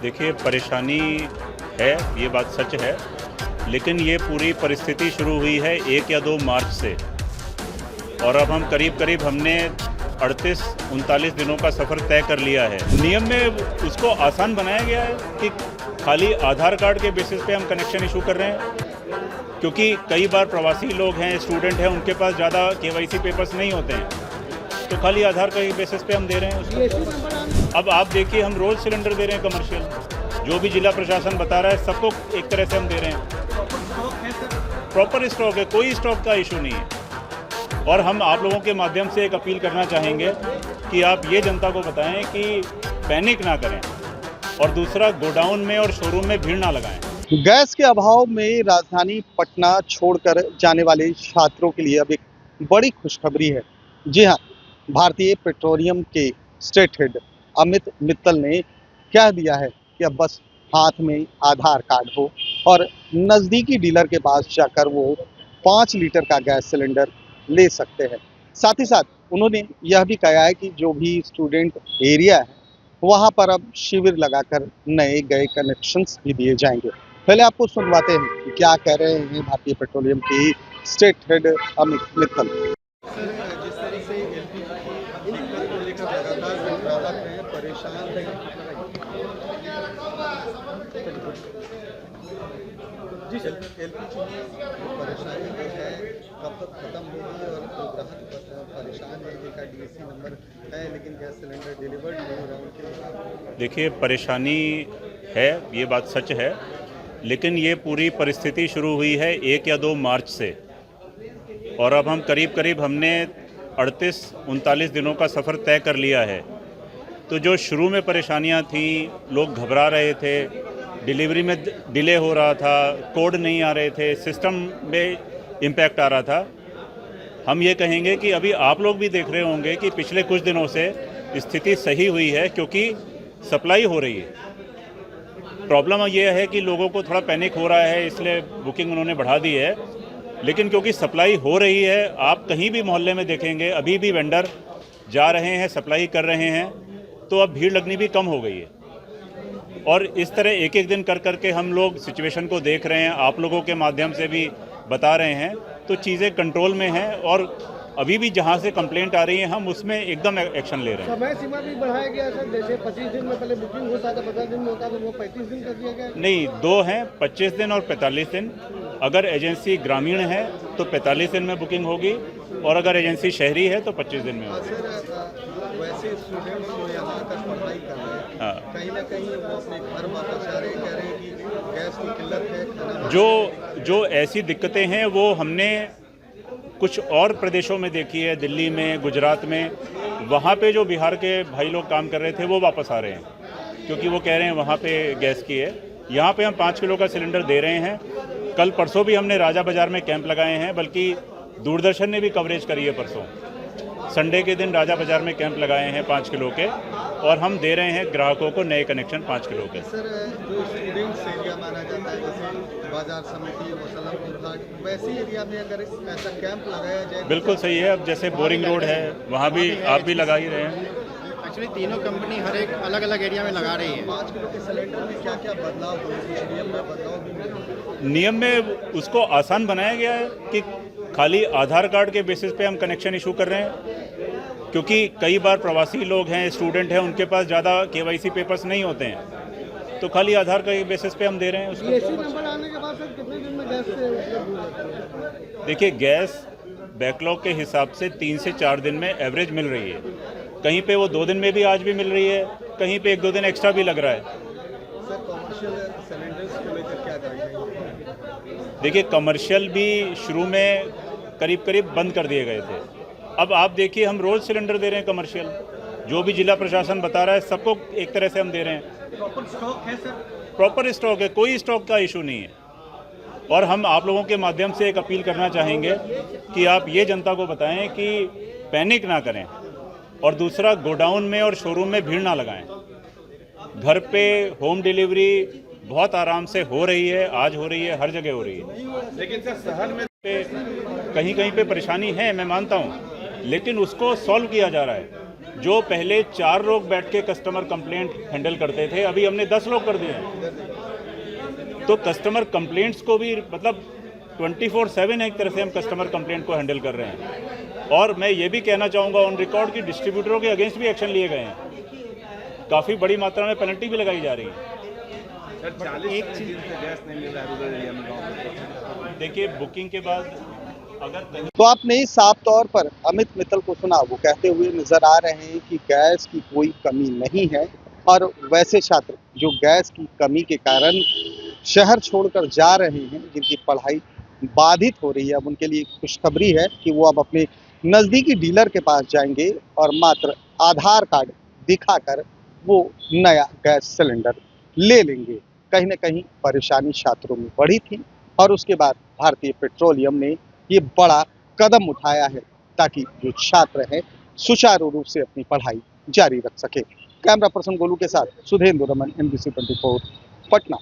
देखिए, परेशानी है, ये बात सच है, लेकिन ये पूरी परिस्थिति शुरू हुई है 1 या 2 मार्च से और अब हम करीब हमने 38-39 दिनों का सफ़र तय कर लिया है। नियम में उसको आसान बनाया गया है कि खाली आधार कार्ड के बेसिस पे हम कनेक्शन इशू कर रहे हैं, क्योंकि कई बार प्रवासी लोग हैं, स्टूडेंट हैं, उनके पास ज़्यादा केवाईसी पेपर्स नहीं होते हैं, तो खाली आधार कार्ड के बेसिस पे हम दे रहे हैं उसको। अब आप देखिए, हम रोज़ सिलेंडर दे रहे हैं कमर्शियल, जो भी जिला प्रशासन बता रहा है सबको एक तरह से हम दे रहे हैं। प्रॉपर स्टॉक है, कोई स्टॉक का इशू नहीं है। और हम आप लोगों के माध्यम से एक अपील करना चाहेंगे कि आप ये जनता को बताएं कि पैनिक ना करें और दूसरा, गोडाउन में और शोरूम में भीड़ ना लगाएं। गैस के अभाव में राजधानी पटना छोड़कर जाने वाले छात्रों के लिए अब एक बड़ी खुशखबरी है। जी हाँ, भारतीय पेट्रोलियम के स्टेट हेड अमित मित्तल ने कह दिया है कि अब बस हाथ में आधार कार्ड हो और नज़दीकी डीलर के पास जाकर वो 5 लीटर का गैस सिलेंडर ले सकते हैं। साथ ही साथ उन्होंने यह भी कहा है कि जो भी स्टूडेंट एरिया है वहाँ पर अब शिविर लगाकर नए गए कनेक्शंस भी दिए जाएंगे। पहले आपको सुनवाते हैं कि क्या कह रहे हैं भारतीय पेट्रोलियम के स्टेट हेड अमित मित्तल। जिस तरह से एलपीजी को लेकर लगातार ग्राहक हैं, परेशान हैं। जी सर, एलपीजी में परेशानी जो है कब तक खत्म होगी और ग्राहक परेशान है, जिनका डीएसी नंबर है लेकिन गैस सिलेंडर डिलीवर्ड नहीं हो रहा उनके। देखिए, परेशानी है, ये बात सच है, लेकिन ये पूरी परिस्थिति शुरू हुई है 1 या 2 मार्च से और अब हम करीब हमने 38-39 दिनों का सफ़र तय कर लिया है। तो जो शुरू में परेशानियां थीं, लोग घबरा रहे थे, डिलीवरी में डिले हो रहा था, कोड नहीं आ रहे थे, सिस्टम में इम्पैक्ट आ रहा था, हम ये कहेंगे कि अभी आप लोग भी देख रहे होंगे कि पिछले कुछ दिनों से स्थिति सही हुई है, क्योंकि सप्लाई हो रही है। प्रॉब्लम ये है कि लोगों को थोड़ा पैनिक हो रहा है, इसलिए बुकिंग उन्होंने बढ़ा दी है, लेकिन क्योंकि सप्लाई हो रही है, आप कहीं भी मोहल्ले में देखेंगे अभी भी वेंडर जा रहे हैं, सप्लाई कर रहे हैं, तो अब भीड़ लगनी भी कम हो गई है। और इस तरह एक दिन कर के हम लोग सिचुएशन को देख रहे हैं, आप लोगों के माध्यम से भी बता रहे हैं, तो चीज़ें कंट्रोल में हैं और अभी भी जहां से कंप्लेंट आ रही है हम उसमें एकदम एक्शन ले रहे हैं। समय सीमा भी बढ़ाया गया सर, जैसे 25 दिन में पहले बुकिंग होता था, 50 दिन में होता था, वो 35 दिन कर दिया गया। नहीं, 2 हैं, 25 दिन और 45 दिन। अगर एजेंसी ग्रामीण है तो 45 दिन में बुकिंग होगी और अगर एजेंसी शहरी है तो 25 दिन में होगी। वैसे स्टूडेंट जो यहाँ आकर पढ़ाई कर रहे हैं, कहीं ना कहीं वो अपने घर वापस आ रहे हैं, कह रहे हैं कि गैस की किल्लत है, खाना जो ऐसी दिक्कतें हैं वो हमने कुछ और प्रदेशों में देखी है, दिल्ली में, गुजरात में, वहाँ पे जो बिहार के भाई लोग काम कर रहे थे वो वापस आ रहे हैं, क्योंकि वो कह रहे हैं वहाँ पे गैस की है। यहाँ पे हम 5 किलो का सिलेंडर दे रहे हैं। कल परसों भी हमने राजा बाज़ार में कैंप लगाए हैं, बल्कि दूरदर्शन ने भी कवरेज करी है। परसों संडे के दिन राजा बाज़ार में कैंप लगाए हैं 5 किलो के, और हम दे रहे हैं ग्राहकों को नए कनेक्शन 5 किलो के। सर, जो स्टूडेंट्स एरिया माना जाता है, जैसे बाजार समिति, मुसलमपुर घाट, वैसे एरिया में अगर ऐसा कैंप लगाया जाए। बिल्कुल सही है। अब जैसे बोरिंग रोड है, वहाँ भी आप भी लगा ही रहे हैं। एक्चुअली तीनों कंपनी हर एक अलग अलग एरिया में लगा रही है। 5 किलो के सिलेंडर में क्या क्या बदलाव हुए, नियम में बदलाव भी? नियम में उसको आसान बनाया गया है कि खाली आधार कार्ड के बेसिस पे हम कनेक्शन इशू कर रहे हैं, क्योंकि कई बार प्रवासी लोग हैं, स्टूडेंट हैं, उनके पास ज़्यादा केवाईसी पेपर्स नहीं होते हैं, तो खाली आधार कार्ड के बेसिस पे हम दे रहे हैं उसको। डीएसी नंबर आने के बाद सर कितने दिन में गैस से उपलब्ध? देखिए, गैस बैकलॉग के हिसाब से 3 से 4 दिन में एवरेज मिल रही है। कहीं पे वो 2 दिन में भी आज भी मिल रही है, कहीं पे 1-2 दिन एक्स्ट्रा भी लग रहा है। सर, कमर्शियल सिलेंडर्स को लेकर क्या गाइडलाइन? देखिए, कमर्शियल भी शुरू में करीब बंद कर दिए गए थे। अब आप देखिए, हम रोज़ सिलेंडर दे रहे हैं कमर्शियल, जो भी जिला प्रशासन बता रहा है सबको एक तरह से हम दे रहे हैं। प्रॉपर स्टॉक है सर? प्रॉपर स्टॉक है, कोई स्टॉक का इशू नहीं है। और हम आप लोगों के माध्यम से एक अपील करना चाहेंगे कि आप ये जनता को बताएं कि पैनिक ना करें और दूसरा, गोडाउन में और शोरूम में भीड़ ना लगाएं। घर पे होम डिलीवरी बहुत आराम से हो रही है, आज हो रही है, हर जगह हो रही है। लेकिन सर शहर में कहीं पे परेशानी है, मैं मानता हूँ, लेकिन उसको सॉल्व किया जा रहा है। जो पहले 4 लोग बैठ के कस्टमर कंप्लेंट हैंडल करते थे, अभी हमने 10 लोग कर दिए हैं। तो कस्टमर कंप्लेंट्स को भी मतलब 24/7 एक तरह से हम कस्टमर कंप्लेंट को हैंडल कर रहे हैं। और मैं ये भी कहना चाहूँगा ऑन रिकॉर्ड कि डिस्ट्रीब्यूटरों के अगेंस्ट भी एक्शन लिए गए हैं। काफ़ी बड़ी मात्रा में पेनल्टी भी लगाई जा रही है। सर 40 दिन से गैस नहीं मिल रहा है रूरल एरिया में गाँव में। देखिए, बुकिंग के बाद अगर कहीं तो आपने साफ तौर पर अमित मित्तल को सुना, वो कहते हुए नजर आ रहे हैं कि गैस की कोई कमी नहीं है। और वैसे छात्र जो गैस की कमी के कारण शहर छोड़कर जा रहे हैं, जिनकी पढ़ाई बाधित हो रही है, अब उनके लिए खुशखबरी है कि वो अब अपने नज़दीकी डीलर के पास जाएंगे और मात्र आधार कार्ड दिखाकर वो नया गैस सिलेंडर ले लेंगे। कहीं ना कहीं परेशानी छात्रों में बढ़ी थी और उसके बाद भारतीय पेट्रोलियम ने ये बड़ा कदम उठाया है ताकि जो छात्र हैं सुचारू रूप से अपनी पढ़ाई जारी रख सके। कैमरा पर्सन गोलू के साथ सुधेंद्र रमन, NBC 24 पटना।